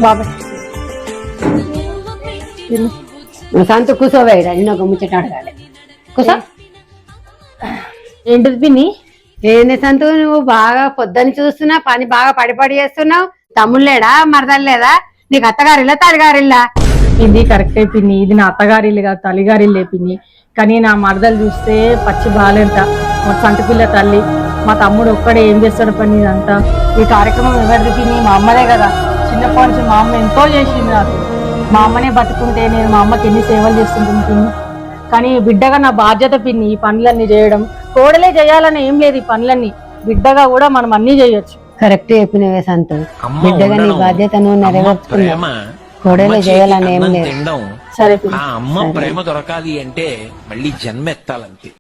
బాబాయ్ సంత కూర్చోవేయడా నేను ఒక ముచ్చట అడగాలి కూసో. ఏంటిది పిన్ని? ఏంది సంతు నువ్వు బాగా పొద్దుని చూస్తున్నా పని బాగా పడి చేస్తున్నావు. తమ్ముళ్ళేడా మరదలేదా? నీకు అత్తగారిల్లా తల్లిగారిల్లా? ఇది కరెక్టే పిన్ని, ఇది నా అత్తగారిల్లు కాదు తల్లిగారిల్లే పిన్ని. కానీ నా మరదలు చూస్తే పచ్చి బాలేంట, మా సంటి పిల్ల తల్లి. మా తమ్ముడు ఒక్కడే ఏం చేస్తాడు పని ఇదంతా. ఈ కార్యక్రమం ఎవరిది పిన్ని? మా అమ్మదే కదా. చిన్నప్పటి నుంచి మా అమ్మ ఎంతో చేసింది నాకు. మా అమ్మనే బతుకుంటే నేను మా అమ్మకి ఎన్ని సేవలు చేస్తుంటుంది పిన్ని. కానీ బిడ్డగా నా బాధ్యత పిన్ని ఈ పనులన్నీ చేయడం. కోడలే చేయాలని ఏం లేదు, ఈ పనులన్నీ బిడ్డగా కూడా మనం అన్ని చేయొచ్చు. కరెక్ట్ చెప్పినవే సంతు. బిడ్డగా నీ బాధ్యత నువ్వు నెరవేర్చుకున్నావు, కోడలే చేయాలని ఏం లేదు. సరే పిన్ని. అమ్మ ప్రేమ దొరకాలి అంటే మళ్ళీ జన్మెత్తాలంతే.